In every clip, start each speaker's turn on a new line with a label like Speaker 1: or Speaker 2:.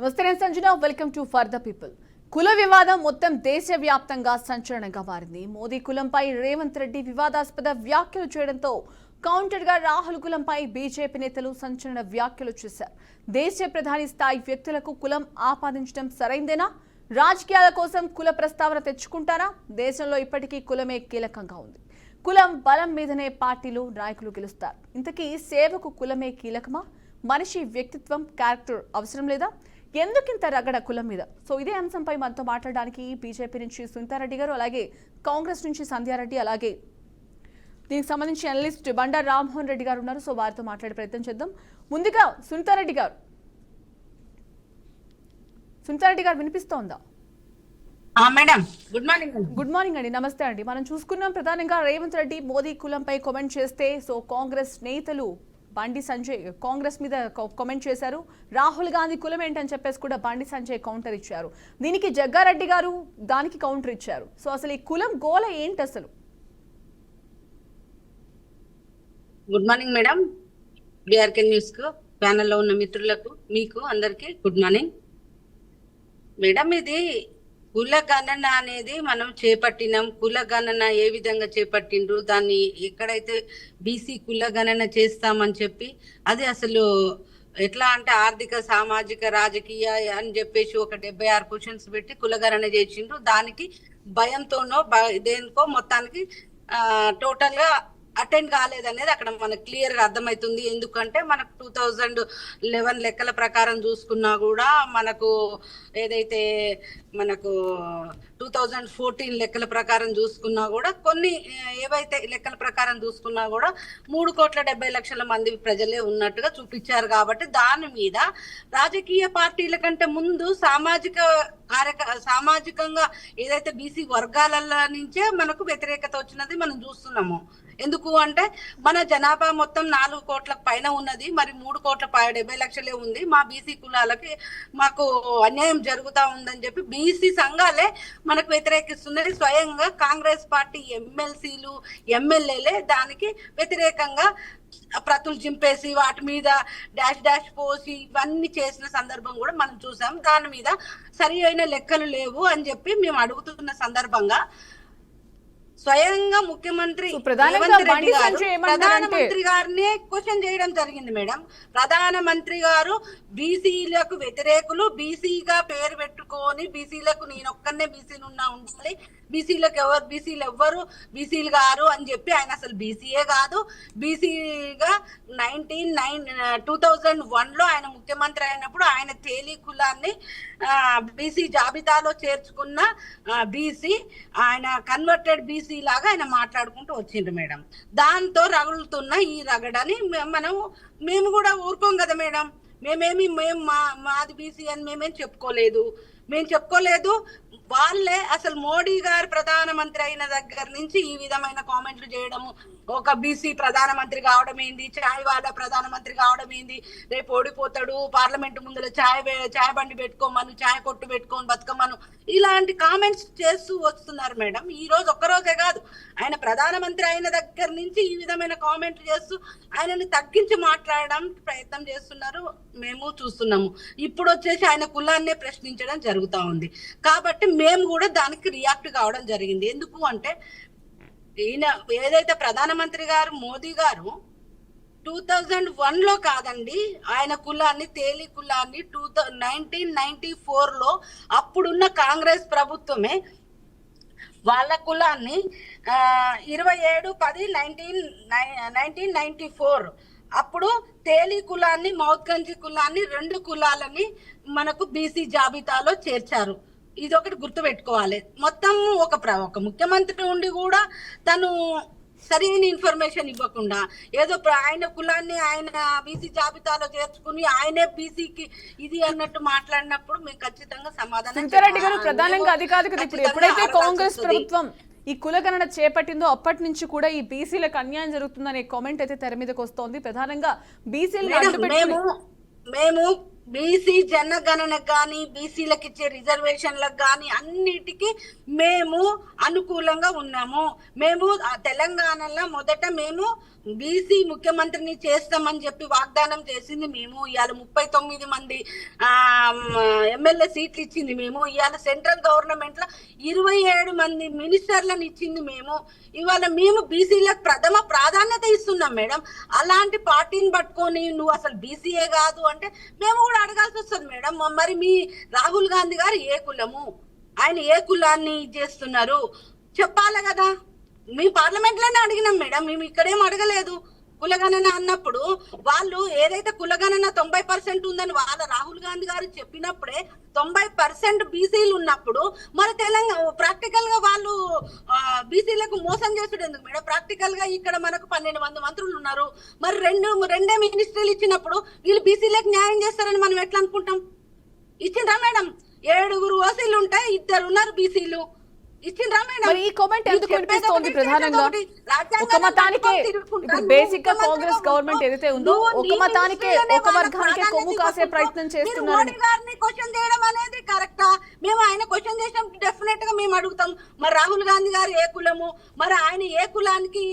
Speaker 1: నమస్తే నేను Sanjana, welcome to for the people. కుల వివాదం మొత్తం దేశవ్యాప్తంగా సంచలనంగా మారింది. మోదీ కులంపై రేవంత్ రెడ్డి వివాదాస్పద వ్యాఖ్యలు చేయడంతో కౌంటర్ గా రాహుల్ కులంపై బీజేపీ నేతలు సంచలన వ్యాఖ్యలు చేశారు. దేశ ప్రధాని స్థాయి వ్యక్తులకు కులం ఆపాదించడం సరైందేనా? రాజకీయాల కోసం కుల ప్రస్తావన తెచ్చుకుంటారా? దేశంలో ఇప్పటికీ కులమే కీలకంగా ఉంది. కులం బలం మీదనే పార్టీలు నాయకులు గెలుస్తారు. ఇంతకీ సేవకు కులమే కీలకమా? మనిషి వ్యక్తిత్వం, క్యారెక్టర్ అవసరం లేదా? ఎందుకింత రగడ కులం మీద? సో ఇదే అంశంపై మనతో మాట్లాడడానికి బీజేపీ నుంచి సునీతారెడ్డి గారు, అలాగే కాంగ్రెస్ నుంచి సంధ్యారెడ్డి, అలాగే దీనికి సంబంధించి అనలిస్ట్ బండారు రామ్మోహన్ రెడ్డి గారు ఉన్నారు. సో వారితో మాట్లాడే ప్రయత్నం చేద్దాం. ముందుగా సునీతారెడ్డి గారు వినిపిస్తోందా?
Speaker 2: Madam, good morning.
Speaker 1: Good morning అండి. నమస్తే అండి. మనం చూసుకున్నాం, ప్రధానంగా రేవంత్ రెడ్డి మోదీ కులంపై కామెంట్ చేస్తే సో కాంగ్రెస్ నేతలు బండి సంజయ్ కాంగ్రెస్ మీద కామెంట్ చేశారు. రాహుల్ గాంధీ కులం ఏంటని చెప్పేసి కూడా బండి సంజయ్ కౌంటర్ ఇచ్చారు. దీనికి జగ్గారెడ్డి గారు దానికి కౌంటర్ ఇచ్చారు. సో అసలు ఈ కులం గోల ఏంటి అసలు?
Speaker 2: Good morning madam. BRK news కు ప్యానెల్లో ఉన్న మిత్రులకు మీకు అందరికి గుడ్ మార్నింగ్ మేడం. ఇది కులగణన అనేది మనం చేపట్టినాం. కులగణన ఏ విధంగా చేపట్టిండ్రు, దాన్ని ఎక్కడైతే బీసీ కులగణన చేస్తామని చెప్పి అది అసలు ఎట్లా అంటే ఆర్థిక, సామాజిక, రాజకీయ అని చెప్పేసి ఒక 76 క్వశ్చన్స్ పెట్టి కులగణన చేసిండ్రు. దానికి భయంతోనో దేనికో మొత్తానికి టోటల్ గా అటెండ్ కాలేదనేది అక్కడ మనకు క్లియర్ గా అర్థమవుతుంది. ఎందుకంటే మనకు 2011 లెక్కల ప్రకారం చూసుకున్నా కూడా, మనకు ఏదైతే మనకు 2014 లెక్కల ప్రకారం చూసుకున్నా కూడా, కొన్ని ఏవైతే లెక్కల ప్రకారం చూసుకున్నా కూడా 3,70,00,000 మంది ప్రజలే ఉన్నట్టుగా చూపించారు. కాబట్టి దాని మీద రాజకీయ పార్టీల కంటే ముందు సామాజికంగా ఏదైతే బీసీ వర్గాల నుంచే మనకు వ్యతిరేకత వచ్చినది మనం చూస్తున్నాము. ఎందుకు అంటే మన జనాభా మొత్తం 4 కోట్ల పైన ఉన్నది, మరి 3,70,00,000 ఉంది. మా బీసీ కులాలకి మాకు అన్యాయం జరుగుతా ఉందని చెప్పి బీసీ సంఘాలే మనకు వ్యతిరేకిస్తున్నది. స్వయంగా కాంగ్రెస్ పార్టీ ఎమ్మెల్సీలు, ఎమ్మెల్యేలే దానికి వ్యతిరేకంగా ప్రతులు చింపేసి వాటి మీద డాష్ పోసి ఇవన్నీ చేసిన సందర్భం కూడా మనం చూసాం. దాని మీద సరి అయిన లెక్కలు లేవు అని చెప్పి మేము అడుగుతున్న సందర్భంగా స్వయంగా ముఖ్యమంత్రి ప్రధానమంత్రి గారిని క్వశ్చన్ చేయడం జరిగింది మేడం. ప్రధానమంత్రి గారు బీసీలకు వ్యతిరేకులు, బీసీగా పేరు పెట్టుకొని బీసీలకు నేనొక్కనే బీసీలు ఉండాలి, బీసీలు ఎవ్వరు బీసీలు గారు అని చెప్పి ఆయన అసలు బీసీఏ కాదు. బీసీగా 2001లో ఆయన ముఖ్యమంత్రి అయినప్పుడు ఆయన తేలి కులాన్ని బీసీ జాబితాలో చేర్చుకున్న బీసీ, ఆయన కన్వర్టెడ్ బీసీ లాగా ఆయన మాట్లాడుకుంటూ వచ్చిండ్రు మేడం. దాంతో రగులుతున్న ఈ రగడని మేము కూడా ఊరుకోం కదా మేడం. మాది బీసీ అని మేము చెప్పుకోలేదు. వాళ్ళే అసలు మోడీ గారు ప్రధానమంత్రి అయిన దగ్గర నుంచి ఈ విధమైన కామెంట్లు చేయడము, ఒక బీసీ ప్రధానమంత్రి కావడం ఏంది, చాయ్ వాళ్ళ ప్రధానమంత్రి కావడం ఏంది, రేపు ఓడిపోతాడు, పార్లమెంట్ ముందులో చాయ్ బండి పెట్టుకోమను, చాయ్ కొట్టు పెట్టుకొని బతుకమ్మను, ఇలాంటి కామెంట్స్ చేస్తూ వస్తున్నారు మేడం. ఈ రోజు ఒక్కరోజే కాదు, ఆయన ప్రధానమంత్రి అయిన దగ్గర నుంచి ఈ విధమైన కామెంట్లు చేస్తూ ఆయనని తగ్గించి మాట్లాడడం ప్రయత్నం చేస్తున్నారు, మేము చూస్తున్నాము. ఇప్పుడు వచ్చేసి ఆయన కులాన్నే ప్రశ్నించడం జరుగుతా ఉంది. కాబట్టి మేము కూడా దానికి రియాక్ట్ కావడం జరిగింది. ఎందుకు అంటే ఈయన ఏదైతే ప్రధానమంత్రి గారు మోదీ గారు 2001లో కాదండి, ఆయన కులాన్ని తేలి కులాన్ని 1994లో అప్పుడున్న కాంగ్రెస్ ప్రభుత్వమే వాళ్ళ కులాన్ని 27/10/1994 అప్పుడు తేలి కులాన్ని, మౌత్కంజి కులాన్ని, 2 కులాలని మనకు బీసీ జాబితాలో చేర్చారు. ఇది ఒకటి గుర్తు పెట్టుకోవాలి. మొత్తం ఒక ముఖ్యమంత్రి ఉండి కూడా తను సరైన ఇన్ఫర్మేషన్ ఇవ్వకుండా ఏదో ఆయన కులాన్ని ఆయన బీసీ జాబితాలో చేర్చుకుని ఆయనే బీసీకి ఇది అన్నట్టు మాట్లాడినప్పుడు మేము ఖచ్చితంగా సమాధానం.
Speaker 1: ప్రధానంగా అది కాదు కదా, ఇప్పుడు ఎప్పుడైతే కాంగ్రెస్ ప్రభుత్వం ఈ కులగణన చేపట్టిందో అప్పటి నుంచి కూడా ఈ బీసీలకు అన్యాయం జరుగుతుందనే కామెంట్ అయితే తెర మీదకి వస్తోంది. ప్రధానంగా
Speaker 2: మేము బీసీ జనగణనకు కానీ, బీసీలకు ఇచ్చే రిజర్వేషన్లకు కానీ అన్నిటికీ మేము అనుకూలంగా ఉన్నాము. మేము తెలంగాణలో మొదట మేము బీసీ ముఖ్యమంత్రిని చేస్తామని చెప్పి వాగ్దానం చేసింది మేము. ఇవాళ 39 మంది ఎమ్మెల్యే సీట్లు ఇచ్చింది మేము. ఇవాళ సెంట్రల్ గవర్నమెంట్ లో 27 మంది మినిస్టర్లను ఇచ్చింది మేము. ఇవాళ మేము బీసీలకు ప్రథమ ప్రాధాన్యత ఇస్తున్నాం మేడం. అలాంటి పార్టీని పట్టుకొని నువ్వు అసలు బీసీఏ కాదు అంటే మేము కూడా అడగాల్సి వస్తుంది మేడం. మరి మీ రాహుల్ గాంధీ గారు ఏ కులము, ఆయన ఏ కులాన్ని చేస్తున్నారు చెప్పాలి కదా. మీ పార్లమెంట్ లోనే అడిగినాం మేడం, మేము ఇక్కడేం అడగలేదు. కులగణన అన్నప్పుడు వాళ్ళు ఏదైతే కులగణన 90% ఉందని వాళ్ళ రాహుల్ గాంధీ గారు చెప్పినప్పుడే 90% బీసీలు ఉన్నప్పుడు మరి తెలంగాణ ప్రాక్టికల్ గా వాళ్ళు బీసీలకు మోసం చేసుడు ఎందుకు మేడం? ప్రాక్టికల్ గా ఇక్కడ మనకు 12 మంది మంత్రులు ఉన్నారు, మరి రెండే మినిస్టర్లు ఇచ్చినప్పుడు వీళ్ళు బీసీలకు న్యాయం చేస్తారని మనం ఎట్లా అనుకుంటాం? ఇచ్చిండ్రా మేడం? 7 ఓసీలు ఉంటాయి, 2 ఉన్నారు బీసీలు. ఇచ్చిండ్రా మేడం?
Speaker 1: మరి ఈ కామెంట్ ఎందుకు వినిపిస్తోంది? ప్రధానంగా ఒక మతానికే ఇప్పుడు బేసిక్ గా కాంగ్రెస్ గవర్నమెంట్ ఏదైతే ఉందో ఒక మతానికే ఒక వర్గానికే కొమ్ము కాసే ప్రయత్నం చేస్తున్నారని
Speaker 2: క్వశ్చన్ చేయడం అనేది కరెక్టా? మేము ఆయన క్వశ్చన్ చేసినప్పుడు డెఫినెట్ గా మేము అడుగుతాం, మరి రాహుల్ గాంధీ గారు ఏ కులము, మరి ఆయన ఏ కులానికి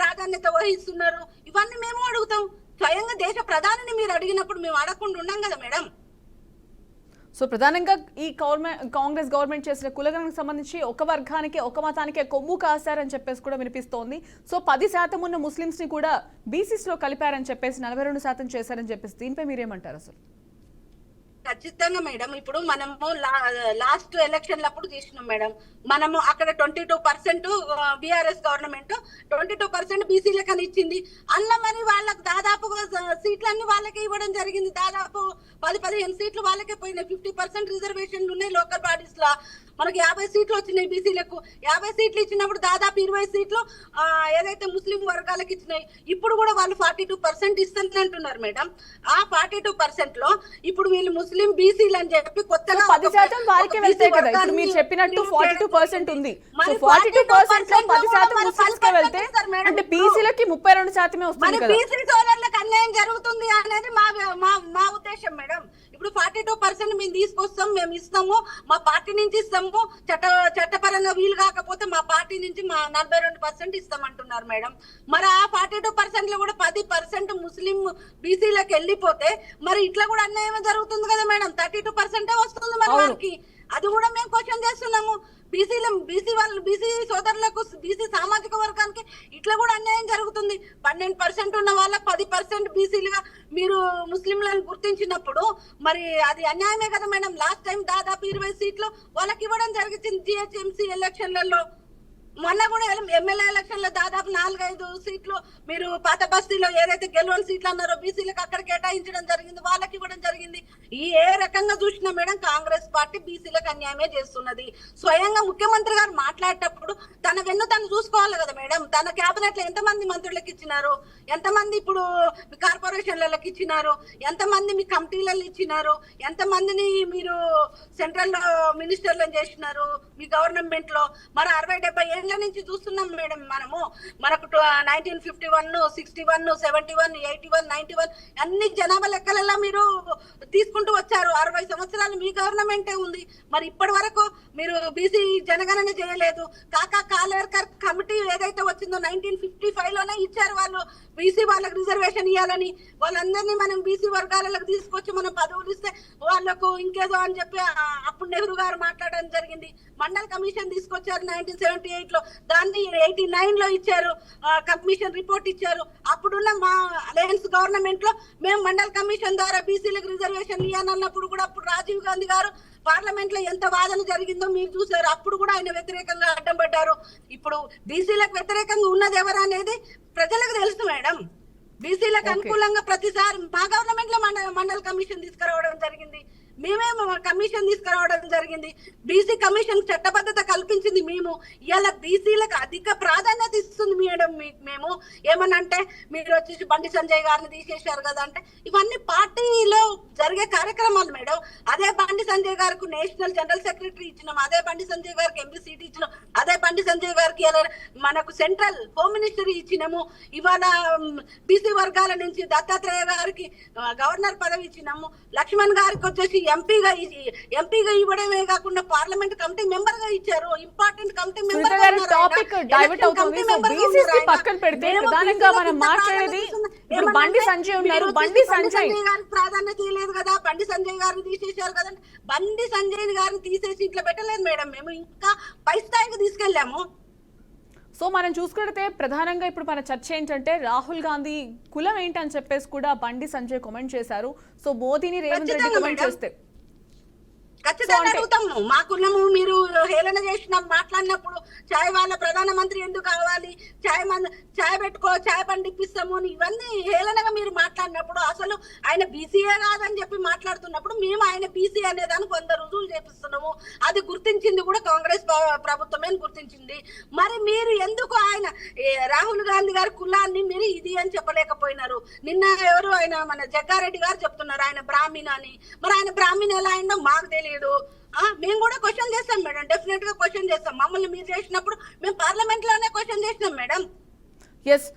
Speaker 2: ప్రాధాన్యత వహిస్తున్నారు, ఇవన్నీ మేము అడుగుతాం. స్వయంగా దేశ ప్రధానిని మీరు అడిగినప్పుడు మేము అడగకుండా ఉన్నాం కదా మేడం.
Speaker 1: సో ప్రధానంగా ఈ కాంగ్రెస్ గవర్నమెంట్ చేసిన కులగణనకు సంబంధించి ఒక వర్గానికి ఒక మతానికే కొమ్ము కాశారని చెప్పేసి కూడా వినిపిస్తోంది. సో 10% ఉన్న ముస్లింస్ ని కూడా బీసీస్ లో కలిపారని చెప్పేసి 42% చేశారని చెప్పేసి దీనిపై మీరేమంటారు అసలు?
Speaker 2: ఖచ్చితంగా మేడం. ఇప్పుడు మనము లాస్ట్ ఎలక్షన్లప్పుడు తీసినాం మేడం, మనము అక్కడ 22% బీఆర్ఎస్ గవర్నమెంట్ 22% బీసీలకు అని ఇచ్చింది. అందులో మరి వాళ్ళకి దాదాపు సీట్లన్నీ వాళ్ళకే ఇవ్వడం జరిగింది. దాదాపు 10-15 సీట్లు వాళ్ళకే పోయినాయి. 50% రిజర్వేషన్లు ఉన్నాయి లోకల్ బాడీస్ లా. మనకి 50 సీట్లు వచ్చినాయి బీసీలకు. 50 సీట్లు ఇచ్చినప్పుడు దాదాపు 20 సీట్లు ఏదైతే ముస్లిం వర్గాలకు ఇచ్చినాయి. ఇప్పుడు కూడా వాళ్ళు 42% ఇస్తానని అంటున్నారు మేడం. ఆ 42% లో ఇప్పుడు వీళ్ళు ముస్లిం బీసీలు అని చెప్పి కొత్తగా
Speaker 1: 10% వారికే వెళ్తాయి కదా. ఇప్పుడు మీరు చెప్పినట్టు 42% ఉంది. సో 42% లో 10% ముస్లింస్ కే వెళ్తే అంటే బీసీలకి 32% వస్తుంది కదా.
Speaker 2: బీసీ సోదరులకు అన్యాయం జరుగుతుంది అనేది మా ఉద్దేశం మేడం. ఇప్పుడు 42% మేము తీసుకొస్తాం, మేము ఇస్తాము, మా పార్టీ నుంచి ఇస్తాము. చట్టపరంగా వీలు కాకపోతే మా పార్టీ నుంచి మా 42% ఇస్తామంటున్నారు మేడం. మరి ఆ 42% లో కూడా 10% ముస్లిం బీసీలకు వెళ్ళిపోతే మరి ఇట్లా కూడా అన్యాయం జరుగుతుంది కదా మేడం. 32% వస్తుంది మరి వాళ్ళకి. అది కూడా మేము క్వశ్చన్ చేస్తున్నాము. బీసీ సోదరులకు, బీసీ సామాజిక వర్గానికి ఇట్లా కూడా అన్యాయం జరుగుతుంది. 12% ఉన్న వాళ్ళకి 10% బీసీలుగా మీరు ముస్లింలను గుర్తించినప్పుడు మరి అది అన్యాయమే కదా మేడం. లాస్ట్ టైం దాదాపు 20 సీట్లు వాళ్ళకి ఇవ్వడం జరిగింది జిహెచ్ఎంసీ ఎలక్షన్లలో. మొన్న కూడా ఎమ్మెల్యే ఎలక్షన్ లో దాదాపు 4-5 సీట్లు మీరు పాత బస్తీలో ఏదైతే గెలవని సీట్లు అన్నారో బీసీలకు అక్కడ కేటాయించడం జరిగింది, వాళ్ళకి ఇవ్వడం జరిగింది. ఏ రకంగా చూసినా మేడం కాంగ్రెస్ పార్టీ బీసీలకు అన్యాయమే చేస్తున్నది. స్వయంగా ముఖ్యమంత్రి గారు మాట్లాడేటప్పుడు తన వెన్ను తను చూసుకోవాలి కదా మేడం. తన కేబినెట్ లో ఎంతమంది మంత్రులకు ఇచ్చినారు, ఎంతమంది ఇప్పుడు కార్పొరేషన్లకు ఇచ్చినారు, ఎంతమంది మీ కమిటీలలో ఇచ్చినారు, ఎంతమందిని మీరు సెంట్రల్ మినిస్టర్లను చేసినారు మీ గవర్నమెంట్ లో. మరి 60-70 ఏళ్ల నుంచి చూస్తున్నాం మేడం మనము. మనకు 1951, 61, 71, 81, 91 అన్ని జనాభా లెక్కలలో మీరు తీసుకుంటూ వచ్చారు. 60 సంవత్సరాలు మీ గవర్నమెంటే ఉంది. మరి ఇప్పటి వరకు మీరు బీసీ జనగణన చేయలేదు. కాకా కాలేకర్ కమిటీ ఏదైతే వచ్చిందో 1955 లోనే ఇచ్చారు వాళ్ళు బీసీ వాళ్ళకి రిజర్వేషన్ ఇవ్వాలని. వాళ్ళందరినీ మనం బీసీ వర్గాలకు తీసుకొచ్చి మనం పదవులు ఇస్తే వాళ్ళకు ఇంకేదో అని చెప్పి అప్పుడు నెహ్రూ గారు మాట్లాడడం జరిగింది. మండల్ కమిషన్ తీసుకొచ్చారు 1978 లో, దాన్ని 89 లో ఇచ్చారు, కమిషన్ రిపోర్ట్ ఇచ్చారు. అప్పుడున్న మా అలయన్స్ గవర్నమెంట్ లో మేము మండల్ కమిషన్ ద్వారా బీసీలకు రిజర్వేషన్ ఇవ్వాలన్నప్పుడు కూడా అప్పుడు రాజీవ్ గాంధీ గారు పార్లమెంట్ లో ఎంత వాదన జరిగిందో మీరు చూసారు. అప్పుడు కూడా ఆయన వ్యతిరేకంగా అడ్డం పడ్డారు. ఇప్పుడు బీసీలకు వ్యతిరేకంగా ఉన్నది ఎవరు అనేది ప్రజలకు తెలుసు మేడం. బీసీలకు అనుకూలంగా ప్రతిసారి మా గవర్నమెంట్ లో మండల్ కమిషన్ తీసుకురావడం జరిగింది, మేమే కమిషన్ తీసుకురావడం జరిగింది. బీసీ కమిషన్ చట్టబద్ధత కల్పించింది మేము. ఇలా బీసీలకు అధిక ప్రాధాన్యత ఇస్తుంది మేడం. మేము ఏమనంటే మీరు వచ్చేసి బండి సంజయ్ గారిని తీసేశారు కదా అంటే ఇవన్నీ పార్టీలో జరిగే కార్యక్రమాలు మేడం. అదే బండి సంజయ్ గారికి నేషనల్ జనరల్ సెక్రటరీ ఇచ్చినాం, అదే బండి సంజయ్ గారికి ఎంపీ సీట్ ఇచ్చినాం, అదే బండి సంజయ్ గారికి మనకు సెంట్రల్ హోమ్ మినిస్టరీ ఇచ్చినాము. ఇవాళ బీసీ వర్గాల నుంచి దత్తాత్రేయ గారికి గవర్నర్ పదవి ఇచ్చినాము, లక్ష్మణ్ గారికి వచ్చేసి ఎంపీగా ఇవ్వడమే కాకుండా పార్లమెంట్ కమిటీ మెంబర్ గా ఇచ్చారు. Important committee member
Speaker 1: topic divert అవుతుంది. సో బీసీసీ పక్కన పెడితే ప్రధానంగా మనం మాట్లాడేది ఇప్పుడు బండి సంజయ్ ఉన్నారు. బండి సంజయ్
Speaker 2: గారికి ప్రాధాన్యత ఇవ్వలేదు కదా, బండి సంజయ్ గారిని తీసేశారు కదండి. బండి సంజయ్ గారిని తీసేసి ఇట్లా పెట్టలేదు మేడం, మేము ఇంకా పై స్థాయికి తీసుకెళ్లాము.
Speaker 1: సో మనం చూసుకుంటే ప్రధానంగా ఇప్పుడు మన చర్చ ఏంటంటే రాహుల్ గాంధీ కులం ఏంటని చెప్పేసి కూడా బండి సంజయ్ కామెంట్ చేశారు. సో మోదీని రేవంత్ రెడ్డి కామెంట్ చేస్తే
Speaker 2: ఖచ్చితంగా అడుగుతాము. మా కులము మీరు హేళన చేసిన మాట్లాడినప్పుడు చాయ్ వాళ్ళ ప్రధానమంత్రి ఎందుకు కావాలి, చాయ్ పెట్టుకో, చాయ్ పండిపిస్తాము అని ఇవన్నీ హేళనగా మీరు మాట్లాడినప్పుడు, అసలు ఆయన బీసీఏ కాదని చెప్పి మాట్లాడుతున్నప్పుడు మేము ఆయన బీసీ అనేదాన్ని కొంత రుజువులు చేపిస్తున్నాము. అది గుర్తించింది కూడా కాంగ్రెస్ ప్రభుత్వమే గుర్తించింది. మరి మీరు ఎందుకు ఆయన రాహుల్ గాంధీ గారి కులాన్ని మీరు ఇది అని చెప్పలేకపోయినారు? నిన్న ఎవరు ఆయన మన జగ్గారెడ్డి గారు చెప్తున్నారు ఆయన బ్రాహ్మణ అని. మరి ఆయన బ్రాహ్మణ ఎలా అయిందో మాకు తెలియదు. మేము కూడా క్వశ్చన్ చేస్తాం మేడం, డెఫినెట్ గా క్వశ్చన్ చేస్తాం. మమ్మల్ని మీరు చేసినప్పుడు మేము పార్లమెంట్ లోనే క్వశ్చన్ చేసినాం మేడం.
Speaker 1: ఎస్